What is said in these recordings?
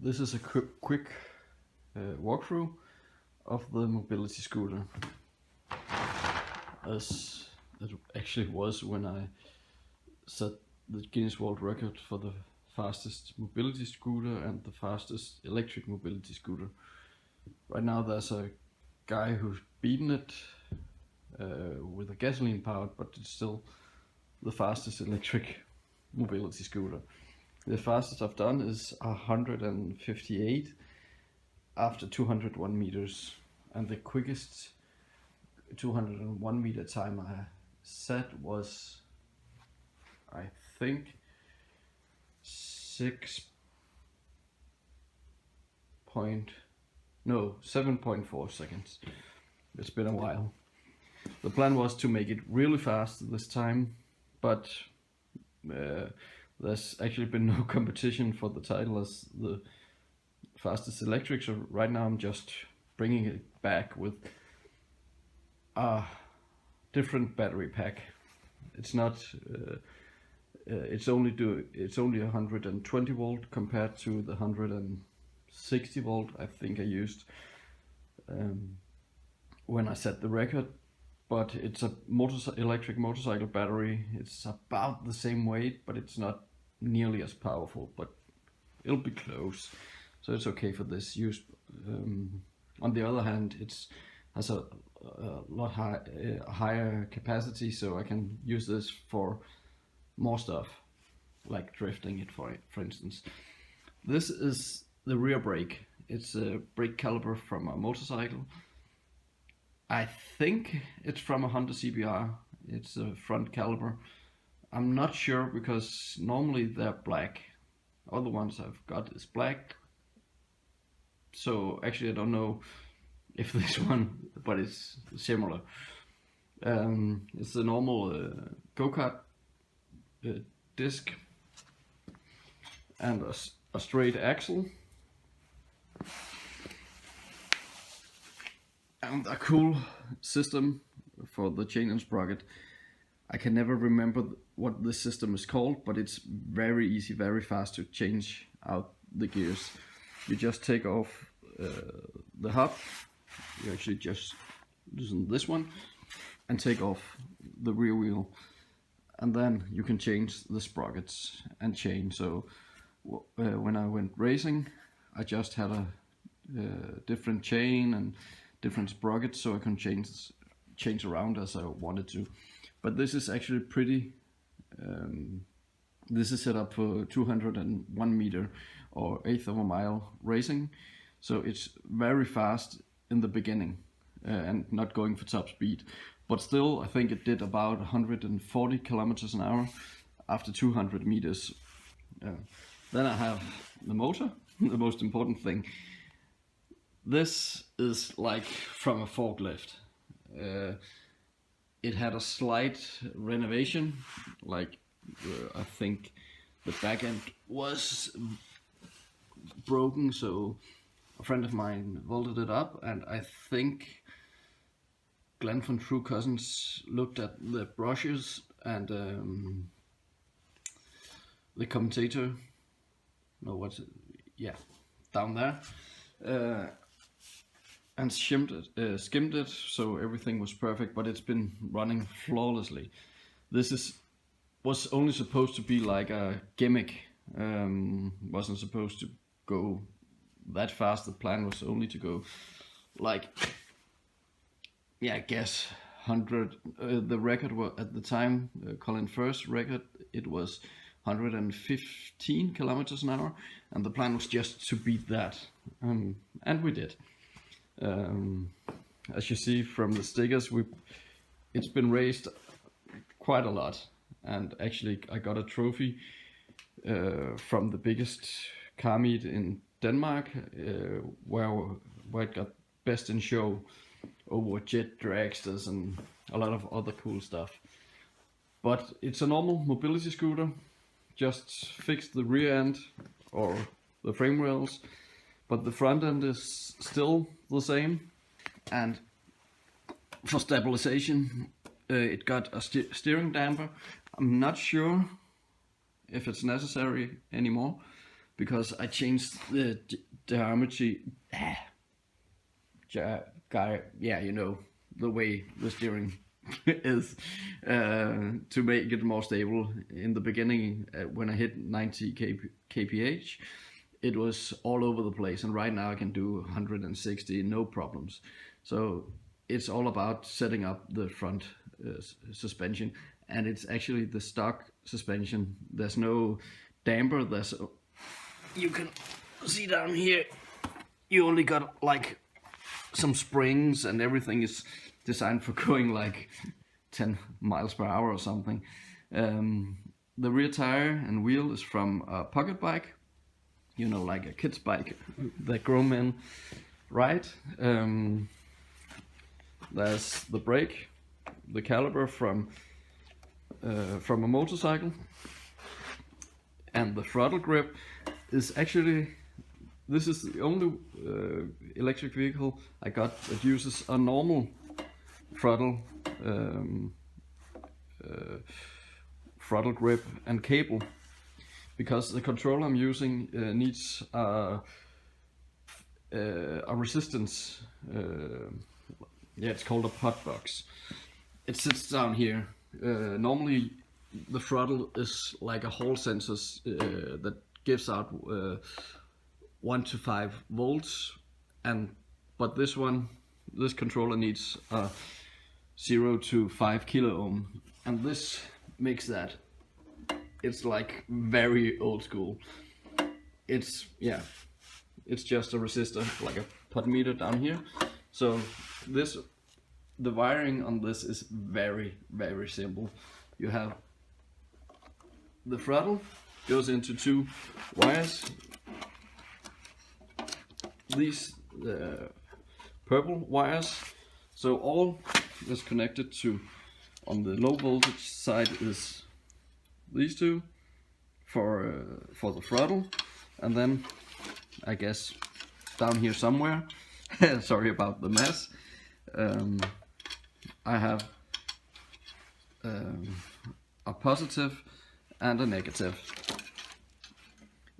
This is a quick walkthrough of the mobility scooter, as it actually was when I set the Guinness World Record for the fastest mobility scooter and the fastest electric mobility scooter. Right now there's a guy who's beaten it with a gasoline powered, but it's still the fastest electric mobility scooter. The fastest I've done is 158 after 201 meters, and the quickest 201 meter time I set was, I think, 7.4 seconds. It's been a while. The plan was to make it really fast this time, but there's actually been no competition for the title as the fastest electric, so right now I'm just bringing it back with a different battery pack. It's not it's only 120 volt compared to the 160 volt I think I used when I set the record. But it's a electric motorcycle battery. It's about the same weight, but it's not nearly as powerful, but it'll be close, so it's okay for this use. On the other hand, it has a lot higher capacity, so I can use this for more stuff, like drifting it for instance. This is the rear brake. It's a brake caliper from a motorcycle. I think it's from a Honda CBR. It's a front caliper. I'm not sure because normally they're black. Other ones I've got is black. So actually I don't know if this one, but it's similar. It's the normal go-kart disc and a straight axle. And a cool system for the chain and sprocket. I can never remember what this system is called, but it's very easy, very fast to change out the gears. You just take off the hub, you actually just loosen this one and take off the rear wheel, and then you can change the sprockets and chain. So when I went racing, I just had a different chain and different sprockets, so I can change around as I wanted to. But this is actually pretty, this is set up for 201 meter or eighth of a mile racing, so it's very fast in the beginning and not going for top speed, but still I think it did about 140 kilometers an hour after 200 meters. Then I have the motor, the most important thing. This is like from a forklift. It had a slight renovation, like I think the back end was broken, so a friend of mine welded it up, and I think Glenn von True Cousins looked at the brushes and the commentator, no, what's it? Yeah, down there. And skimmed it, so everything was perfect, but it's been running flawlessly. This was only supposed to be like a gimmick, wasn't supposed to go that fast. The plan was only to go like, yeah, I guess 100. The record was at the time, Colin Firth's record, it was 115 kilometers an hour, and the plan was just to beat that, and we did. As you see from the stickers, it's been raced quite a lot, and actually I got a trophy from the biggest car meet in Denmark, where it got best in show over jet dragsters and a lot of other cool stuff. But it's a normal mobility scooter, just fixed the rear end or the frame rails, but the front end is still the same, and for stabilization it got a steering damper. I'm not sure if it's necessary anymore, because I changed the geometry. Yeah, you know, the way the steering is, to make it more stable. In the beginning, when I hit 90 kph, it was all over the place, and right now I can do 160 no problems. So it's all about setting up the front suspension, and it's actually the stock suspension. There's no damper. You can see down here, you only got like some springs, and everything is designed for going like 10 miles per hour or something. The rear tire and wheel is from a pocket bike, you know, like a kid's bike that grown men ride. There's the brake, the caliper from a motorcycle, and the throttle grip is actually, this is the only electric vehicle I got that uses a normal throttle grip and cable, because the controller I'm using needs a resistance. Yeah, it's called a pot box. It sits down here. Normally the throttle is like a hall sensor that gives out 1 to 5 volts, but this controller needs 0 to 5 kilo ohm, and this makes that. It's like very old school. It's just a resistor, like a potmeter down here. So the wiring on this is very, very simple. You have the throttle goes into 2 wires. These purple wires. So all that's connected to on the low voltage side is these 2 for the throttle, and then I guess down here somewhere, sorry about the mess, I have a positive and a negative,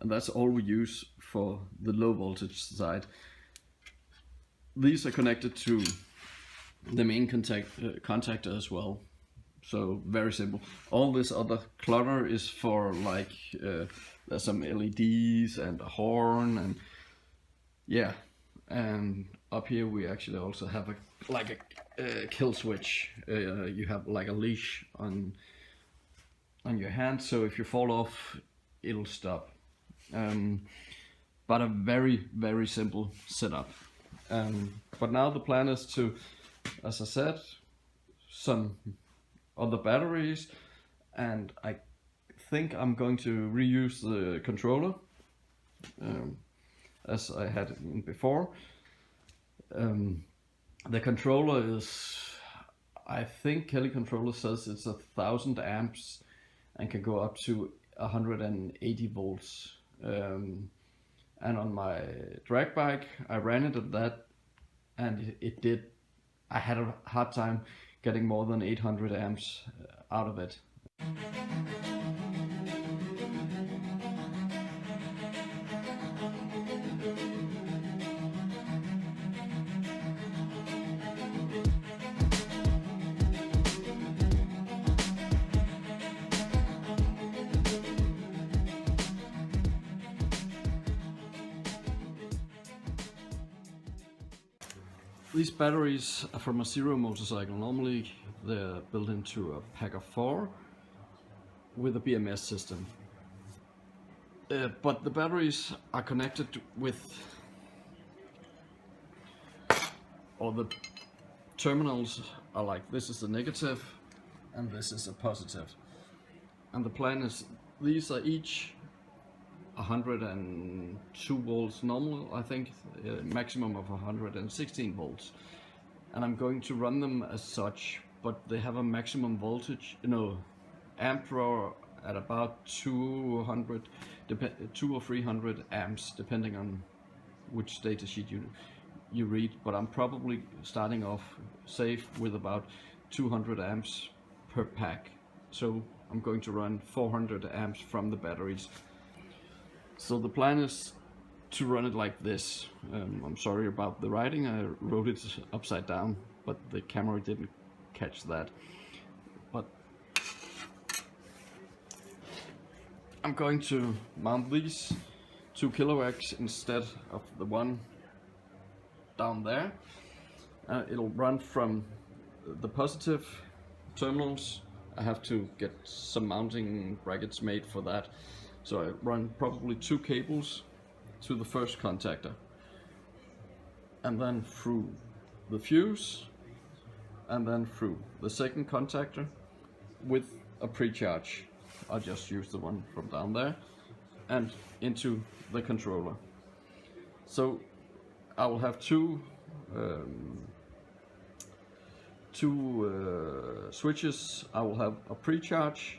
and that's all we use for the low voltage side. These are connected to the main contactor as well. So very simple. All this other clutter is for like there's some LEDs and a horn, and yeah, and up here we actually also have a kill switch. You have like a leash on your hand, so if you fall off, it'll stop. But a very, very simple setup. But now the plan is to, as I said, some other batteries, and I think I'm going to reuse the controller as I had it before. The controller is, I think Kelly Controller says it's 1,000 amps and can go up to 180 volts. And on my drag bike, I ran it at that, and it did. I had a hard time getting more than 800 amps out of it. These batteries are from a zero motorcycle. Normally they're built into a pack of 4 with a BMS system. But the batteries are connected with, or the terminals are like, this is the negative and this is a positive. And the plan is, these are each 102 volts normal, I think, maximum of 116 volts. And I'm going to run them as such, but they have a maximum voltage, amp draw at about 200 or 300 amps, depending on which data sheet you read. But I'm probably starting off safe with about 200 amps per pack. So I'm going to run 400 amps from the batteries. So the plan is to run it like this. I'm sorry about the writing, I wrote it upside down, but the camera didn't catch that. But I'm going to mount these 2 kilowatts instead of the one down there. It'll run from the positive terminals. I have to get some mounting brackets made for that. So I run probably 2 cables to the first contactor, and then through the fuse, and then through the second contactor with a pre-charge. I'll just use the one from down there, and into the controller. So I will have two switches. I will have a pre-charge,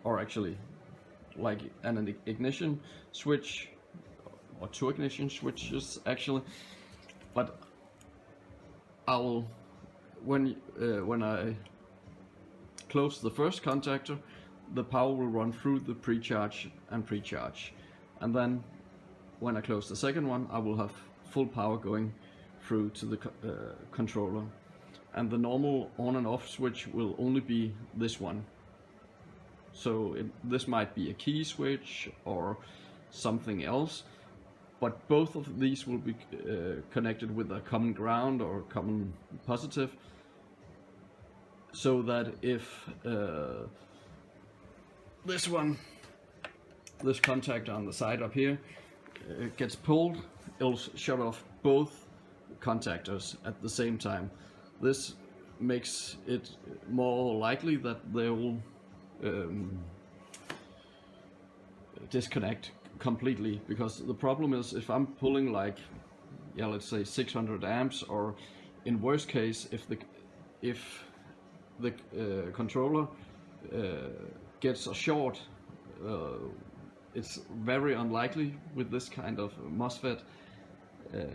or actually like an ignition switch, or 2 ignition switches actually. But I will, when I close the first contactor, the power will run through the pre-charge and pre-charge, and then when I close the second one, I will have full power going through to the controller, and the normal on and off switch will only be this one. So this might be a key switch or something else, but both of these will be connected with a common ground or common positive, so that if this contactor on the side up here gets pulled, it'll shut off both contactors at the same time. This makes it more likely that they will disconnect completely, because the problem is if I'm pulling like, yeah, let's say 600 amps, or in worst case if the controller gets a short, it's very unlikely with this kind of MOSFET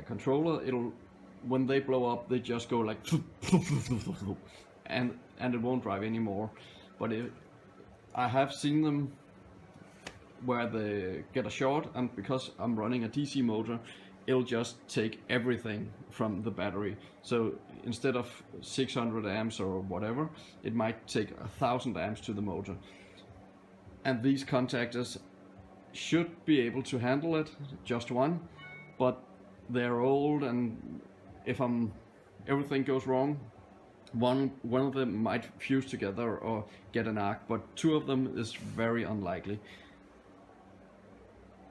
controller. When they blow up, they just go like and it won't drive anymore. But I have seen them where they get a short, and because I'm running a DC motor, it'll just take everything from the battery. So instead of 600 amps or whatever, it might take 1000 amps to the motor. And these contactors should be able to handle it, just one, but they're old, and if everything goes wrong, one of them might fuse together or get an arc, but 2 of them is very unlikely.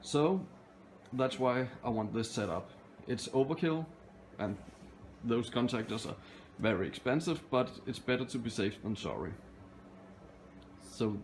So that's why I want this set up. It's overkill, and those contactors are very expensive, but it's better to be safe than sorry. So